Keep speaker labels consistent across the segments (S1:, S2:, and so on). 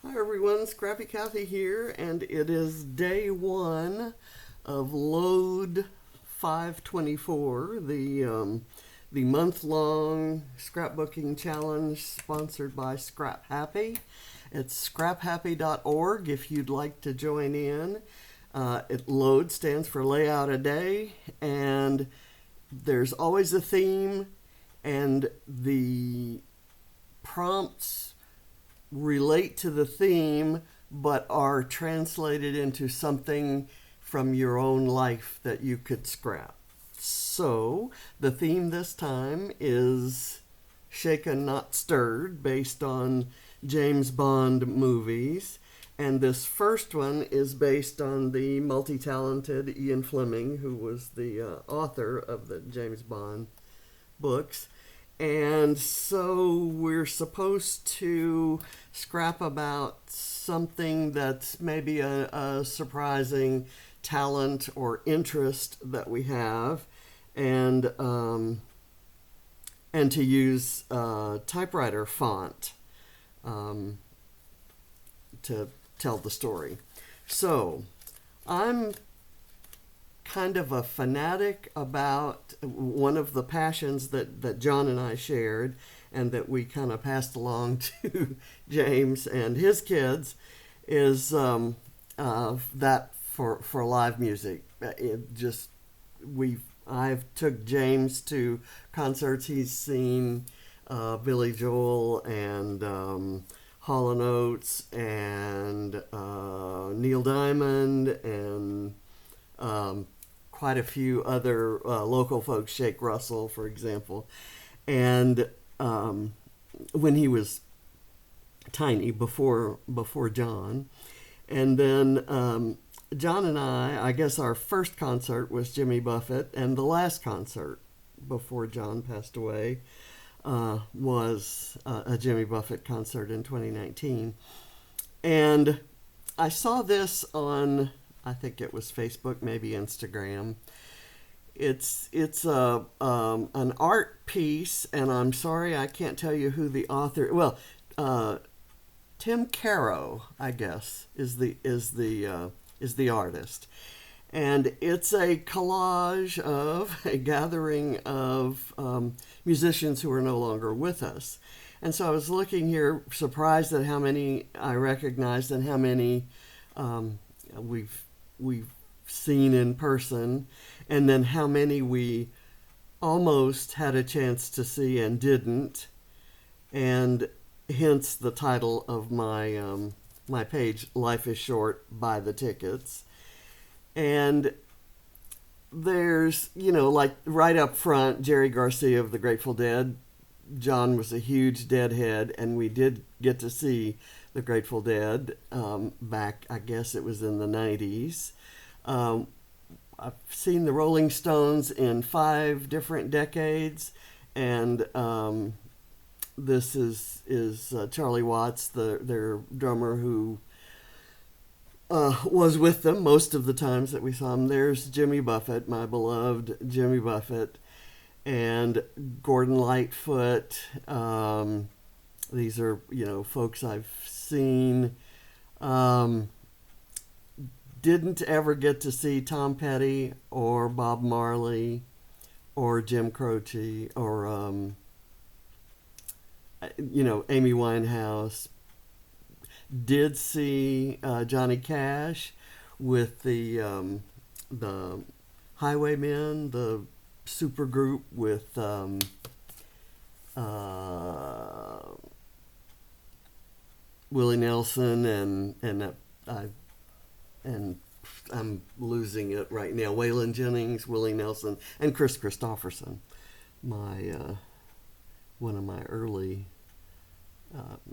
S1: Hi everyone, Scrappy Kathy here, and it is day one of LOAD 524, the month-long scrapbooking challenge sponsored by Scrap Happy. It's scraphappy.org if you'd like to join in. LOAD stands for Lay Out a Day, and there's always a theme, and the prompts relate to the theme but are translated into something from your own life that you could scrap. So the theme this time is Shaken Not Stirred, based on James Bond movies, and this first one is based on the multi-talented Ian Fleming, who was the author of the James Bond books. And so we're supposed to scrap about something that's maybe a surprising talent or interest that we have, and to use typewriter font to tell the story. So I'm kind of a fanatic about one of the passions that John and I shared, and that we kind of passed along to James and his kids, is that for live music. I've took James to concerts. He's seen Billy Joel and Hall & Oates and Neil Diamond and quite a few other local folks, Shake Russell, for example. And when he was tiny, before John. And then John and I guess our first concert was Jimmy Buffett, and the last concert before John passed away was a Jimmy Buffett concert in 2019. And I saw this on, I think it was Facebook, maybe Instagram. It's an art piece, and I'm sorry I can't tell you who the author. Well, Tim Caro, I guess, is the artist, and it's a collage of a gathering of musicians who are no longer with us. And so I was looking here, surprised at how many I recognized and how many we've seen in person, and then how many we almost had a chance to see and didn't, and hence the title of my page, Life is Short, Buy the Tickets. And there's, like right up front, Jerry Garcia of the Grateful Dead. John was a huge Deadhead, and we did get to see the Grateful Dead back, I guess it was in the 90s. I've seen the Rolling Stones in 5 different decades, and this is Charlie Watts, their drummer, who was with them most of the times that we saw him. There's Jimmy Buffett, my beloved Jimmy Buffett, and Gordon Lightfoot. These are, folks I've seen. Didn't ever get to see Tom Petty or Bob Marley or Jim Croce or, Amy Winehouse. Did see Johnny Cash with the Highwaymen, the super group with Willie Nelson and I'm losing it right now. Waylon Jennings, Willie Nelson, and Chris Christopherson, one of my early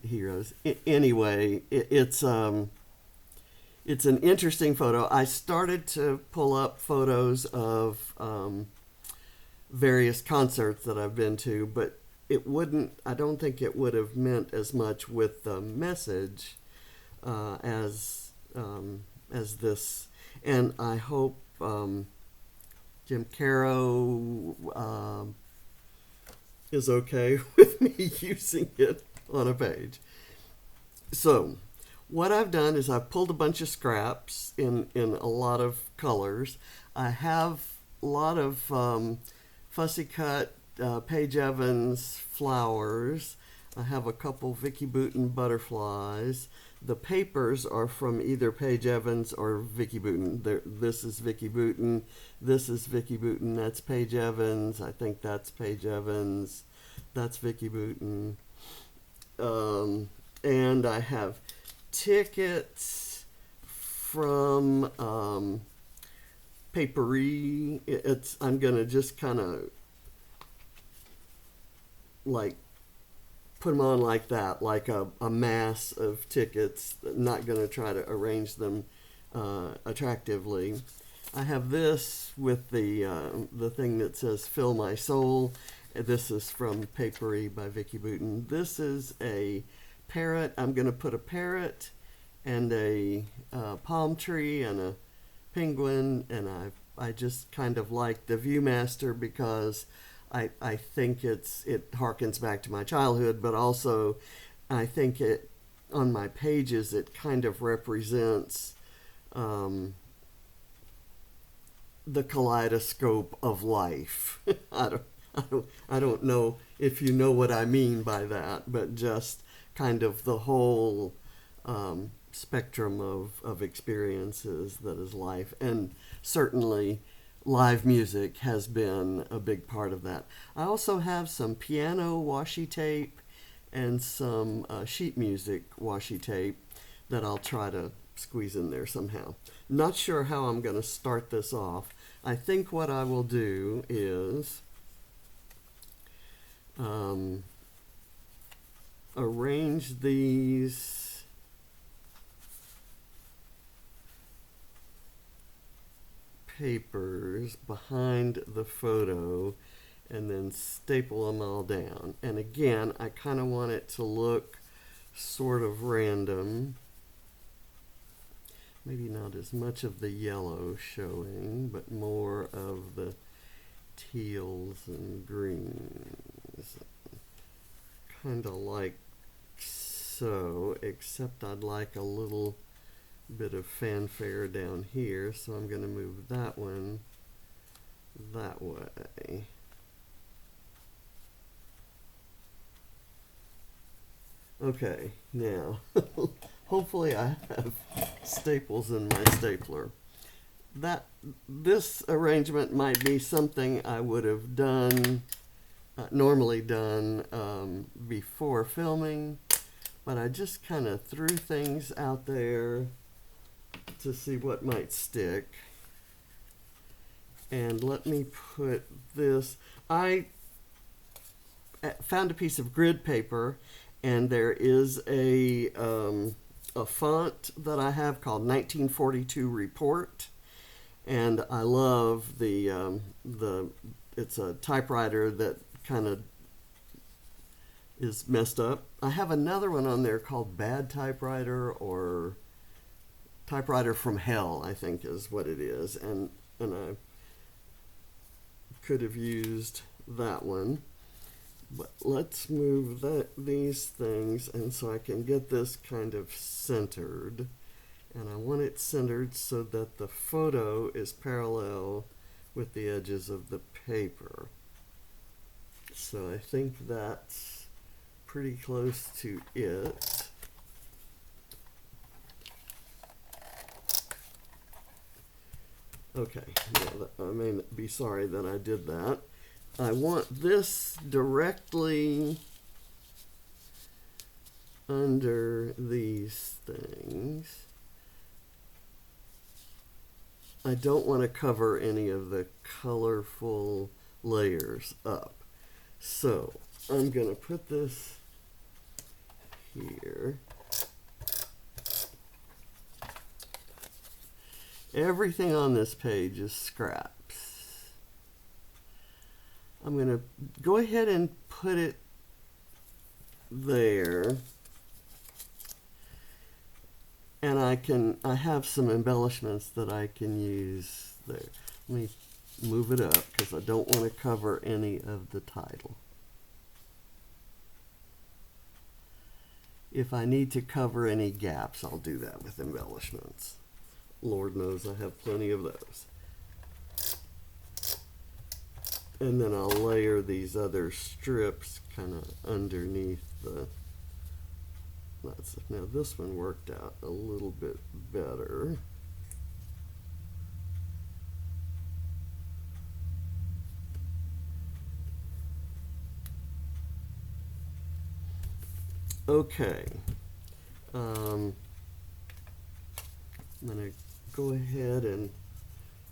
S1: heroes. Anyway, it's an interesting photo. I started to pull up photos of various concerts that I've been to, but I don't think it would have meant as much with the message as this. And I hope Jim Caro is okay with me using it on a page. So, what I've done is I've pulled a bunch of scraps in a lot of colors. I have a lot of fussy cut Paige Evans flowers. I have a couple Vicki Boutin butterflies. The papers are from either Paige Evans or Vicki Boutin. This is Vicki Boutin. This is Vicki Boutin. That's Paige Evans. I think that's Paige Evans. That's Vicki Boutin. And I have tickets from Paperie. I'm gonna just kind of like put them on like that, like a mass of tickets. Not gonna try to arrange them attractively. I have this with the thing that says "Fill My Soul." This is from Paperie by Vicki Boutin. This is a parrot. I'm going to put a parrot and a palm tree and a penguin, and I just kind of like the Viewmaster because I think it harkens back to my childhood, but also I think it on my pages it kind of represents the kaleidoscope of life. I don't know if you know what I mean by that, but just kind of the whole spectrum of experiences that is life. And certainly live music has been a big part of that. I also have some piano washi tape and some sheet music washi tape that I'll try to squeeze in there somehow. Not sure how I'm going to start this off. I think what I will do is arrange these papers behind the photo and then staple them all down. And again, I kind of want it to look sort of random. Maybe not as much of the yellow showing, but more of the teals and greens. Kind of like so, except I'd like a little bit of fanfare down here, so I'm going to move that one that way. Okay, now hopefully I have staples in my stapler. This arrangement might be something I would have done normally done before filming, but I just kind of threw things out there to see what might stick. And let me put this. I found a piece of grid paper, and there is a font that I have called 1942 Report, and I love it's a typewriter that kind of is messed up. I have another one on there called Bad Typewriter, or Typewriter from Hell, I think is what it is, and I could have used that one. But let's move these things, and so I can get this kind of centered. And I want it centered so that the photo is parallel with the edges of the paper. So I think that's pretty close to it. Okay, I may be sorry that I did that. I want this directly under these things. I don't want to cover any of the colorful layers up. So I'm going to put this here. Everything on this page is scraps. I'm going to go ahead and put it there. And I have some embellishments that I can use there. Let me move it up because I don't want to cover any of the title. if I need to cover any gaps, I'll do that with embellishments. Lord knows I have plenty of those. And then I'll layer these other strips kind of underneath the... Now this one worked out a little bit better. Okay. I'm going to go ahead and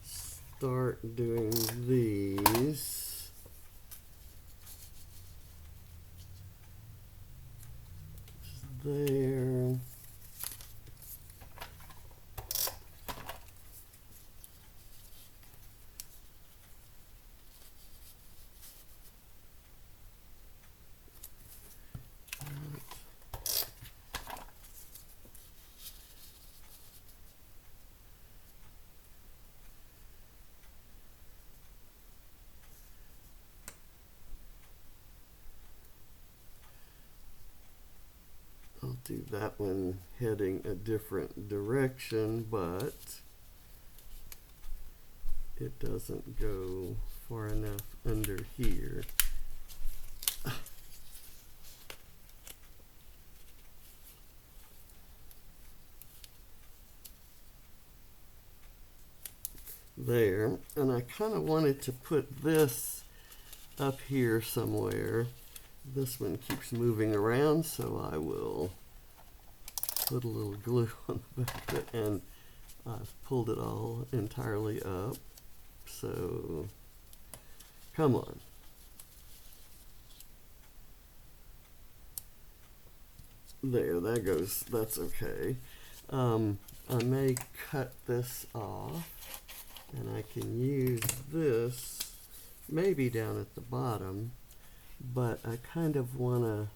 S1: start doing these. There. I'll do that one heading a different direction, but it doesn't go far enough under here. There, and I kind of wanted to put this up here somewhere. This one keeps moving around, so I will put a little glue on the back of it, and I've pulled it all entirely up. So, come on. There, that goes, that's okay. I may cut this off, and I can use this maybe down at the bottom, but I kind of want to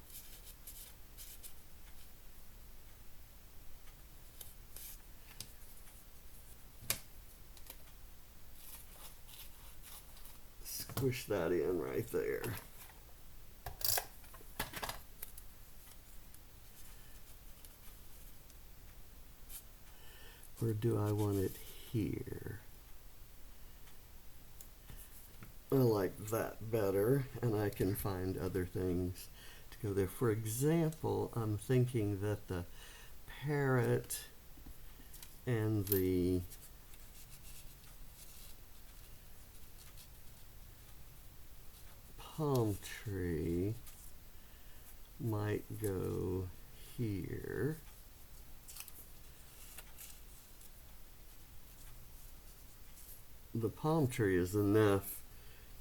S1: squish that in right there. Or do I want it here? I like that better, and I can find other things to go there. For example, I'm thinking that the parrot and the palm tree might go here. The palm tree is enough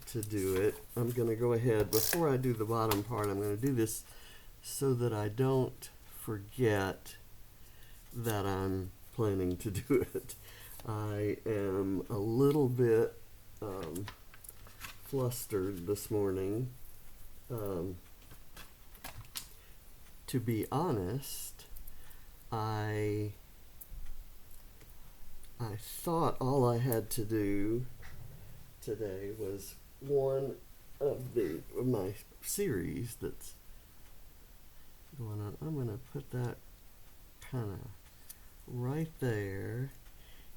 S1: to do it. I'm going to go ahead, before I do the bottom part, I'm going to do this so that I don't forget that I'm planning to do it. I am a little bit flustered this morning. To be honest, I thought all I had to do today was one of my series that's going on. I'm going to put that kind of right there,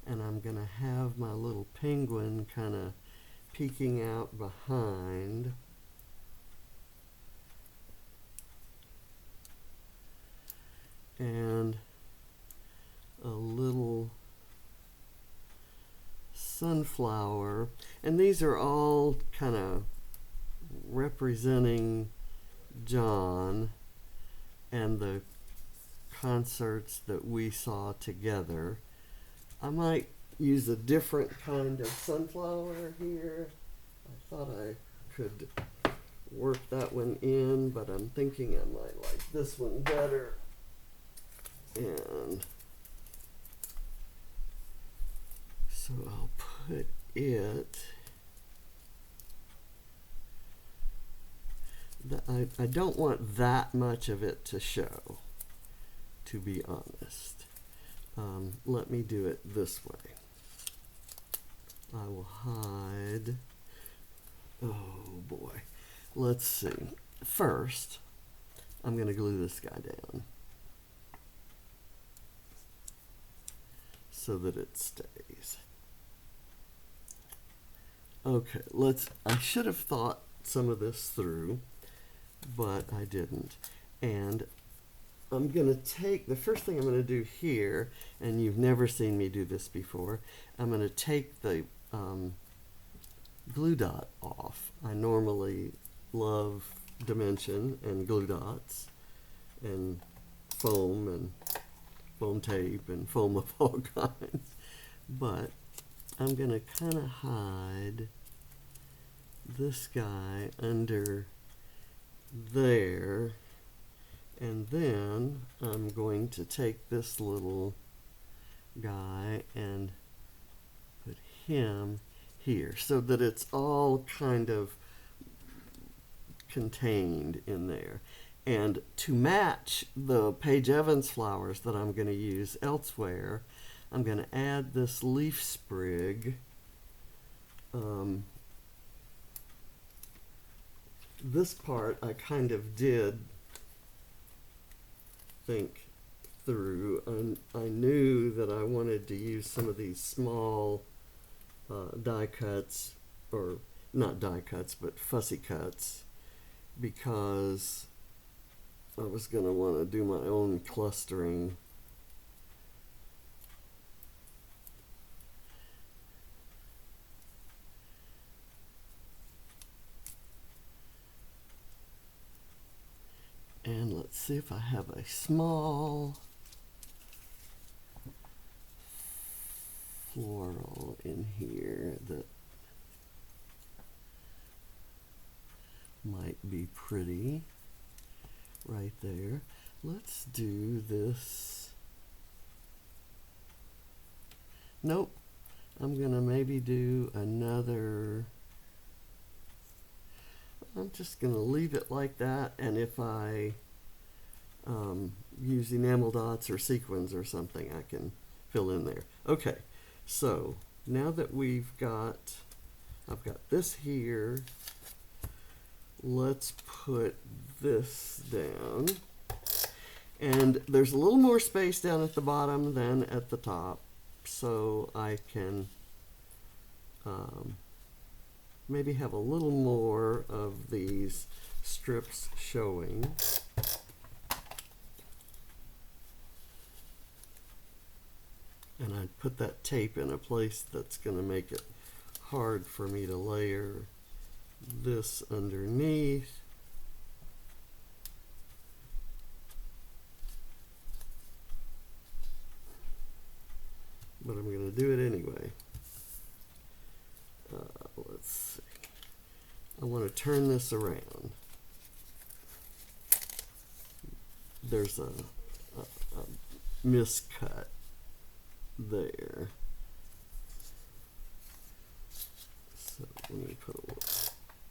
S1: and I'm going to have my little penguin kind of peeking out behind. And a little sunflower, and these are all kind of representing John and the concerts that we saw together. I might use a different kind of sunflower here. I thought I could work that one in, but I'm thinking I might like this one better. And so I'll put it, I don't want that much of it to show, to be honest. Let me do it this way. I will hide, oh boy. Let's see. First, I'm going to glue this guy down. so that it stays. Okay, I should have thought some of this through, but I didn't. And I'm going to take, the first thing I'm going to do here, and you've never seen me do this before, I'm going to take the glue dot off. I normally love dimension and glue dots and foam tape and foam of all kinds, but I'm going to kind of hide this guy under there, and then I'm going to take this little guy and put him here so that it's all kind of contained in there. And to match the Paige Evans flowers that I'm going to use elsewhere, I'm going to add this leaf sprig. This part I kind of did think through, and I knew that I wanted to use some of these small die cuts, or not die cuts, but fussy cuts, because I was going to want to do my own clustering. And let's see if I have a small floral in here that might be pretty right there. Let's do this. Nope. I'm going to maybe do another. I'm just going to leave it like that, and if I use enamel dots or sequins or something, I can fill in there. Okay, so now that I've got this here, let's put this down. And there's a little more space down at the bottom than at the top, so I can maybe have a little more of these strips showing. And I'd put that tape in a place that's going to make it hard for me to layer this underneath. But I'm going to do it anyway. Let's see. I want to turn this around. There's a miscut there. So let me put a little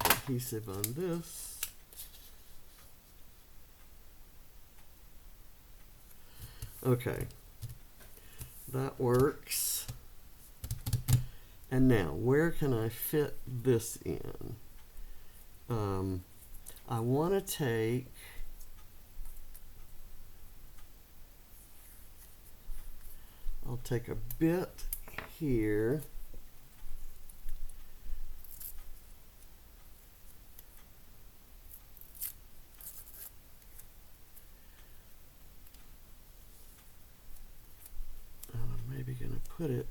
S1: adhesive on this. Okay, that works. And now, where can I fit this in? I want to take I'll take a bit here. And I'm maybe going to put it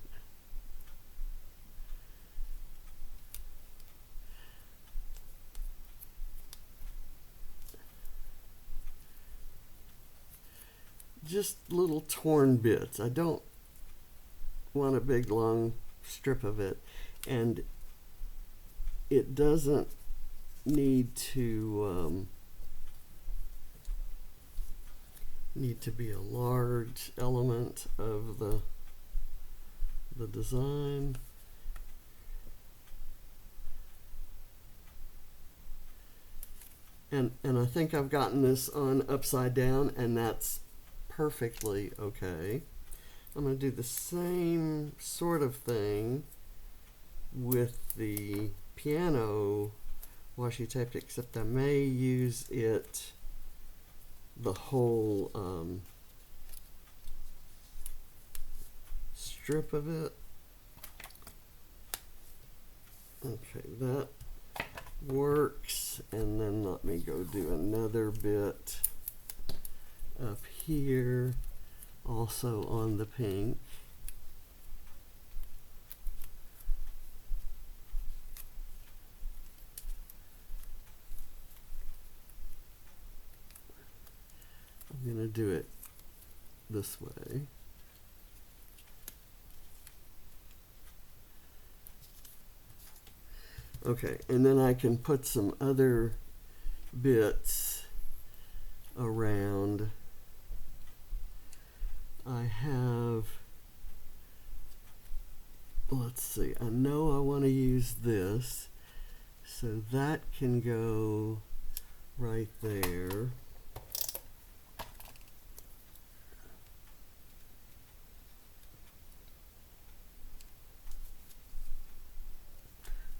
S1: just little torn bits. I don't want a big long strip of it, and it doesn't need to be a large element of the design. And I think I've gotten this on upside down, and that's perfectly okay. I'm going to do the same sort of thing with the piano washi tape, except I may use it strip of it. Okay, that works. And then let me go do another bit up here, also on the pink. I'm going to do it this way. Okay, and then I can put some other bits around. I have, let's see, I know I want to use this, so that can go right there.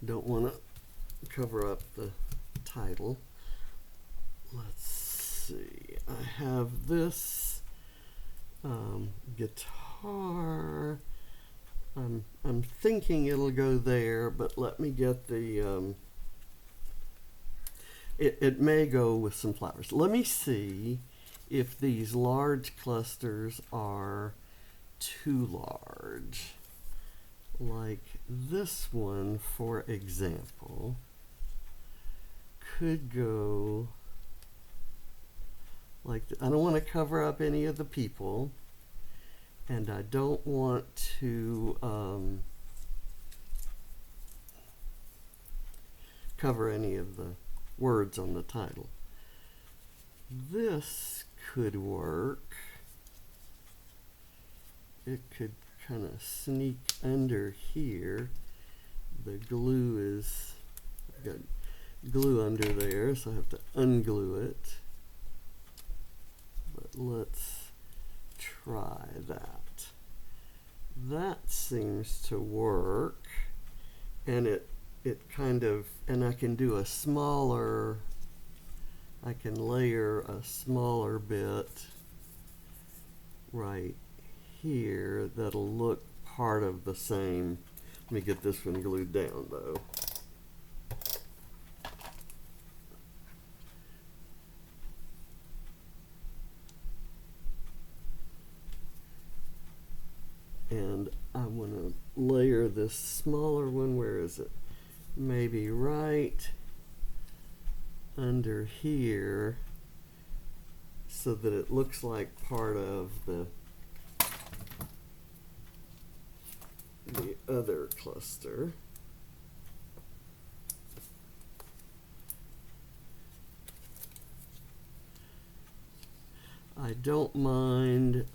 S1: Don't want to cover up the title. Let's see, I have this guitar. I'm thinking it'll go there, but let me get the it may go with some flowers. Let me see if these large clusters are too large. Like this one, for example, could go like, I don't want to cover up any of the people, and I don't want to cover any of the words on the title. This could work. It could kind of sneak under here. The glue is, I've got glue under there, so I have to unglue it. But let's try that. That seems to work, and it kind of, and I can do a smaller, I can layer a smaller bit right here that'll look part of the same. Let me get this one glued down though. And I want to layer this smaller one. Where is it? Maybe right under here, so that it looks like part of the other cluster. I don't mind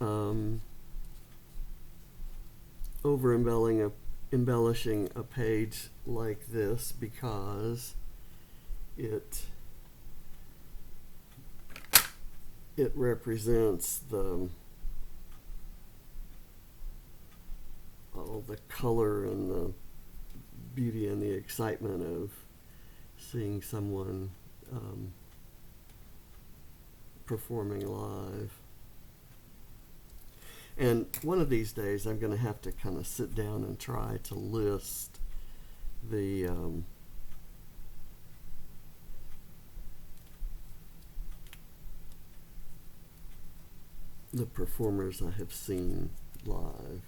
S1: over embellishing a page like this, because it represents all the color and the beauty and the excitement of seeing someone performing live. And one of these days I'm going to have to kind of sit down and try to list the performers I have seen live.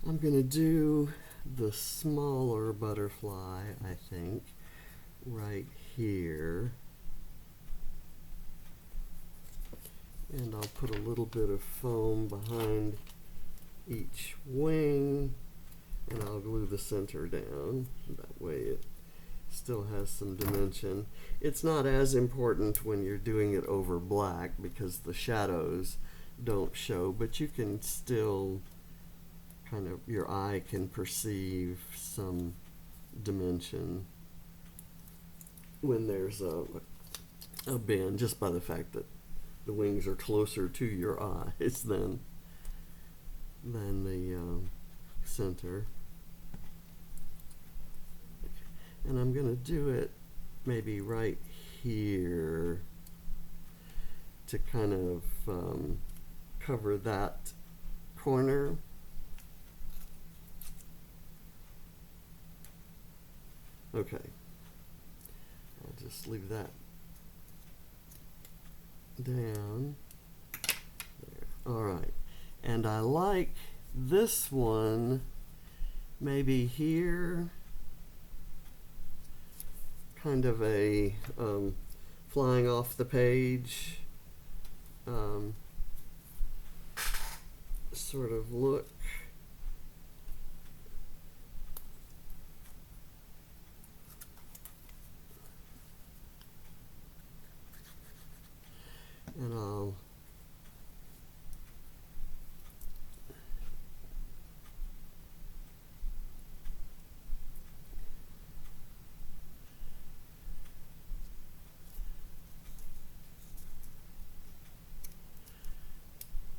S1: I'm going to do the smaller butterfly, I think, right here. And I'll put a little bit of foam behind each wing, and I'll glue the center down. That way it still has some dimension. It's not as important when you're doing it over black because the shadows don't show, but you can still kind of, your eye can perceive some dimension when there's a bend, just by the fact that the wings are closer to your eyes than the center. And I'm going to do it maybe right here to kind of cover that corner. Okay, I'll just leave that down there. All right, and I like this one maybe here, kind of a flying off the page sort of look. And I'll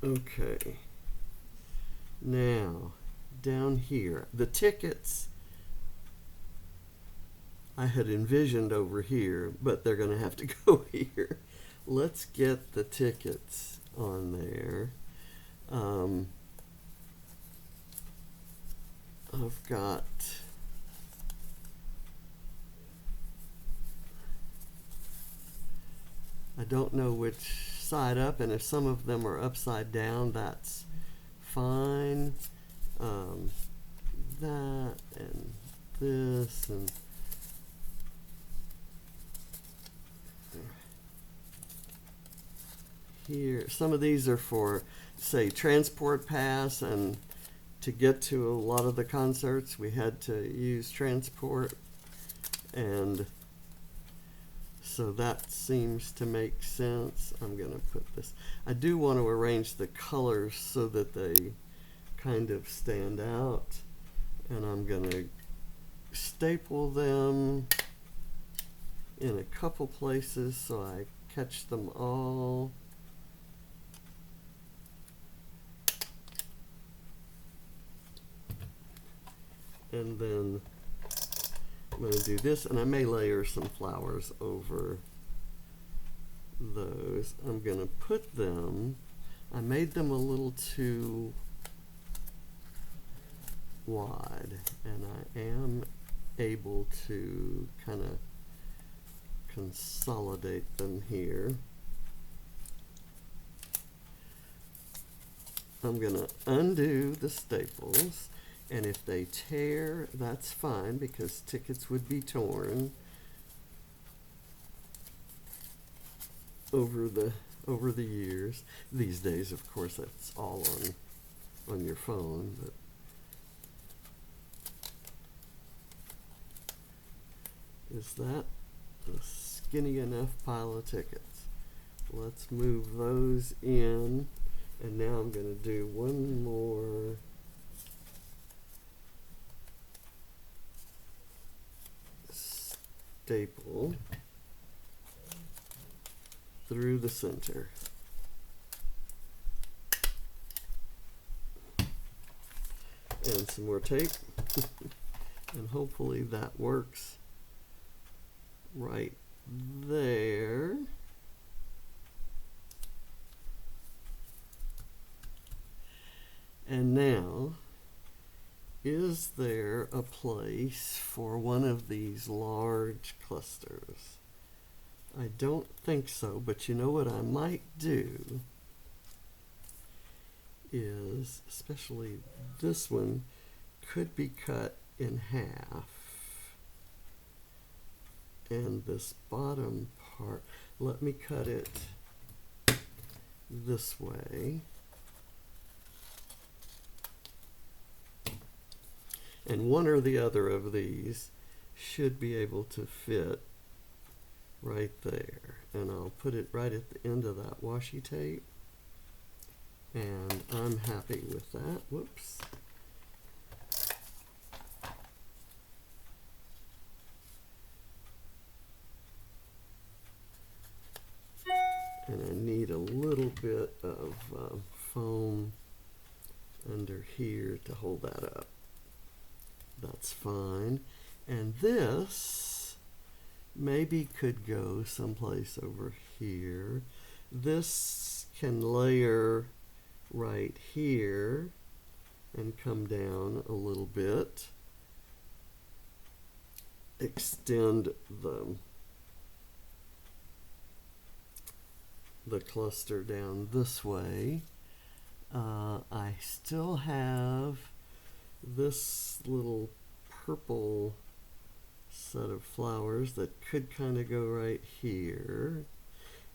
S1: okay. Now, down here, the tickets I had envisioned over here, but they're going to have to go here. Let's get the tickets on there. I've got I don't know which side up, and if some of them are upside down, that's fine. That and this and here. Some of these are for, say, transport pass, and to get to a lot of the concerts we had to use transport, and so that seems to make sense. I'm going to put this. I do want to arrange the colors so that they kind of stand out, and I'm going to staple them in a couple places so I catch them all. And then I'm going to do this, and I may layer some flowers over those. I'm going to put them, I made them a little too wide, and I am able to kind of consolidate them here. I'm going to undo the staples, and if they tear, that's fine, because tickets would be torn over the years. These days, of course, that's all on your phone, but is that a skinny enough pile of tickets? Let's move those in, and now I'm going to do one more staple through the center. And some more tape. And hopefully that works right there. And now, is there a place for one of these large clusters? I don't think so, but you know what I might do is, especially this one, could be cut in half. And this bottom part, let me cut it this way. And one or the other of these should be able to fit right there. And I'll put it right at the end of that washi tape. And I'm happy with that. Whoops. And I need a little bit of foam under here to hold that up. That's fine. And this maybe could go someplace over here. This can layer right here and come down a little bit. Extend the cluster down this way. I still have this little purple set of flowers that could kind of go right here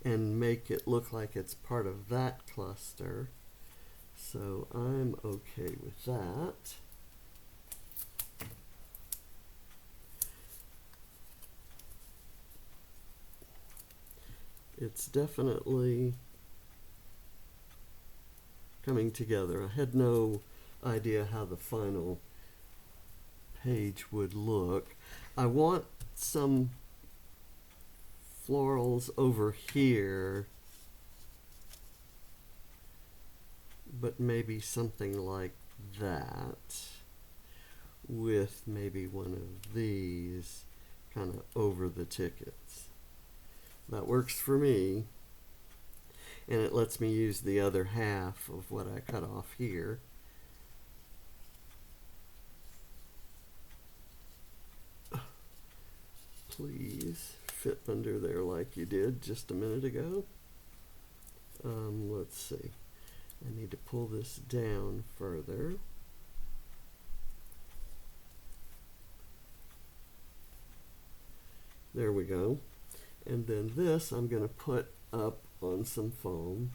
S1: and make it look like it's part of that cluster. So I'm okay with that. It's definitely coming together. I had no idea how the final page would look. I want some florals over here, but maybe something like that, with maybe one of these kind of over the tickets. That works for me, and it lets me use the other half of what I cut off here. Please fit under there like you did just a minute ago. Let's see. I need to pull this down further. There we go. And then this I'm going to put up on some foam.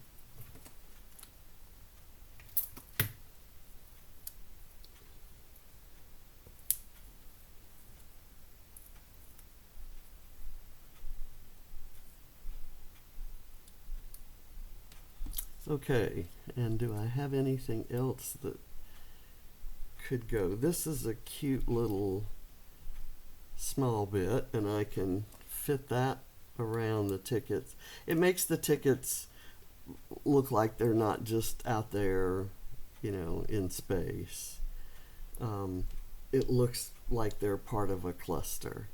S1: Okay, and do I have anything else that could go? This is a cute little small bit, and I can fit that around the tickets. It makes the tickets look like they're not just out there, you know, in space. It looks like they're part of a cluster.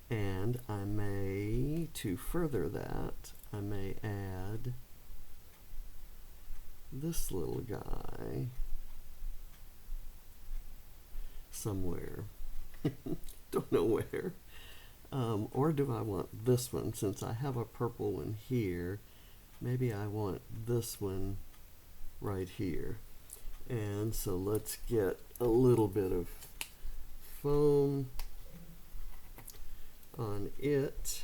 S1: And I may, to further that, I may add this little guy somewhere. Don't know where. Or do I want this one? Since I have a purple one here, maybe I want this one right here. And so let's get a little bit of foam on it.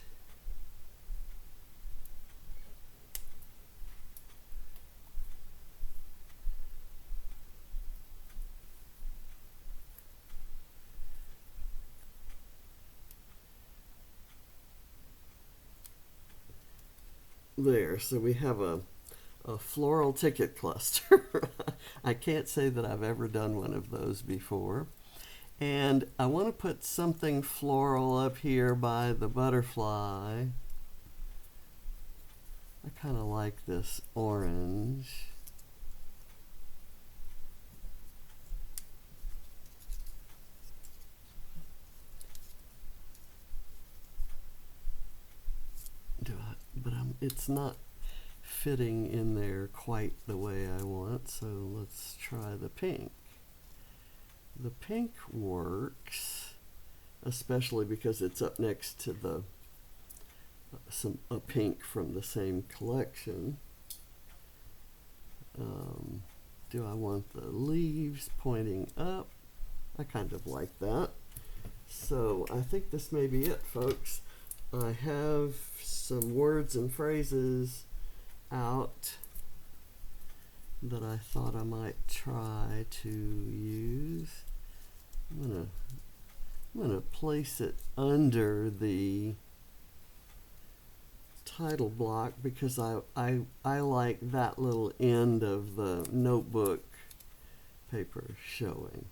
S1: There, so we have a floral ticket cluster. I can't say that I've ever done one of those before. And I want to put something floral up here by the butterfly. I kind of like this orange. It's not fitting in there quite the way I want, so let's try the pink. The pink works, especially because it's up next to the a pink from the same collection. Do I want the leaves pointing up? I kind of like that. So I think this may be it, folks. I have some words and phrases out that I thought I might try to use. I'm gonna place it under the title block because I like that little end of the notebook paper showing.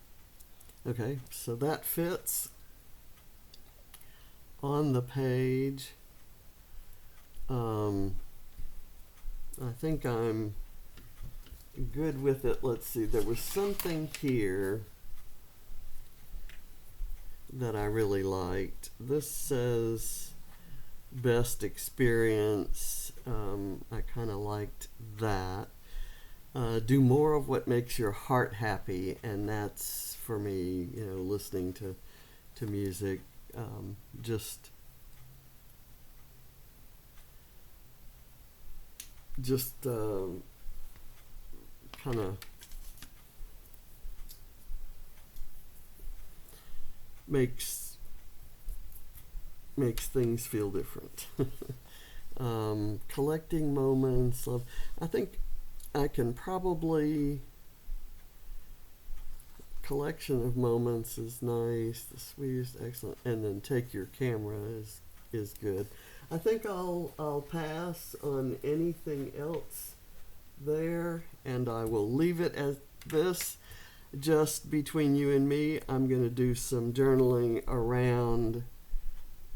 S1: Okay, so that fits on the page. I think I'm good with it. Let's see, there was something here that I really liked. This says best experience. I kind of liked that. do more of what makes your heart happy, and that's for me, listening to music. Just kind of makes things feel different. Collecting moments of, I think I can probably, collection of moments is nice, the sweetest, excellent, and then take your camera is good. I think I'll pass on anything else there, and I will leave it as this. Just between you and me, I'm going to do some journaling around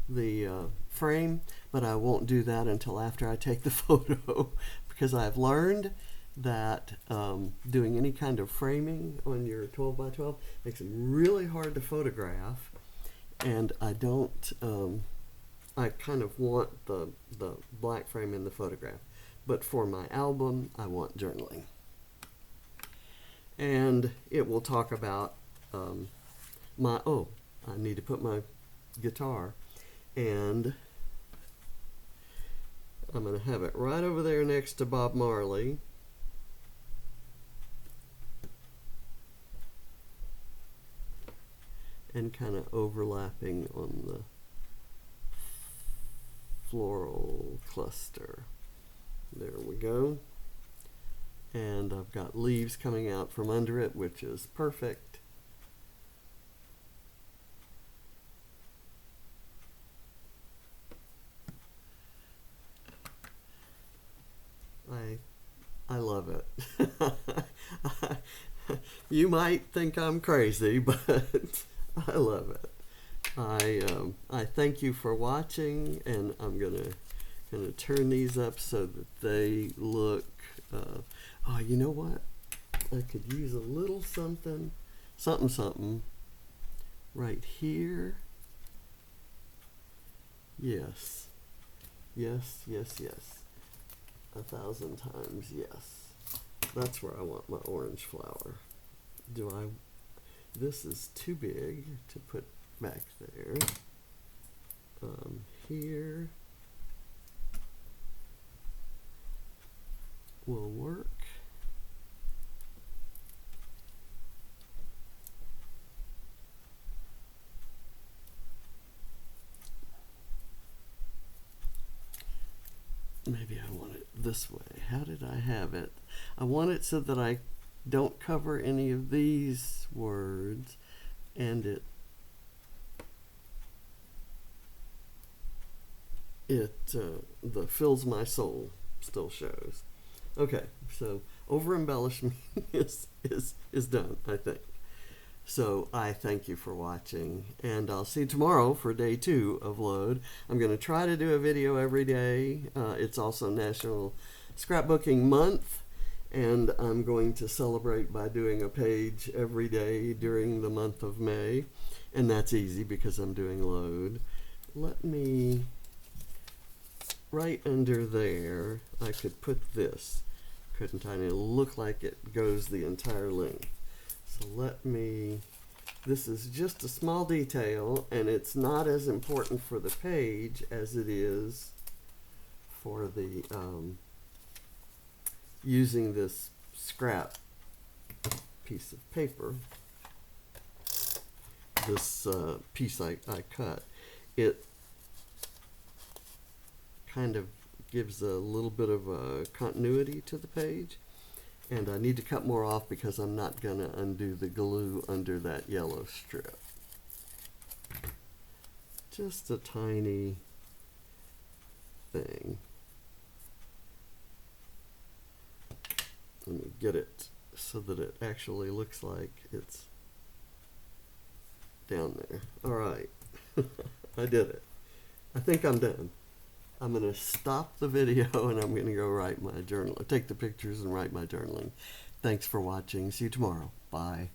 S1: the frame, but I won't do that until after I take the photo, because I've learned that doing any kind of framing on your 12 by 12 makes it really hard to photograph, and I don't, I kind of want the black frame in the photograph, but for my album I want journaling. And it will talk about I need to put my guitar, and I'm going to have it right over there next to Bob Marley. And kind of overlapping on the floral cluster. There we go. And I've got leaves coming out from under it, which is perfect. I love it. You might think I'm crazy, but I love it. I thank you for watching, and I'm gonna turn these up so that they look. Oh, you know what? I could use a little something right here. Yes. Yes, yes, yes. 1,000 times yes. That's where I want my orange flower. This is too big to put back there. Here will work. Maybe I want it this way. How did I have it? I want it so that I don't cover any of these words, and it the fills my soul still shows. Okay, so over embellishment is done, I think. So I thank you for watching, and I'll see you tomorrow for day 2 of Load. I'm going to try to do a video every day. It's also National Scrapbooking Month, and I'm going to celebrate by doing a page every day during the month of May, and that's easy because I'm doing Load. Let me, right under there, I could put this, couldn't I? And it'll look like it goes the entire length. So this is just a small detail, and it's not as important for the page as it is for the using this scrap piece of paper. This piece I cut, it kind of gives a little bit of a continuity to the page. And I need to cut more off because I'm not going to undo the glue under that yellow strip. Just a tiny thing. Let me get it so that it actually looks like it's down there. All right. I did it. I think I'm done. I'm going to stop the video, and I'm going to go write my journal. Take the pictures and write my journaling. Thanks for watching. See you tomorrow. Bye.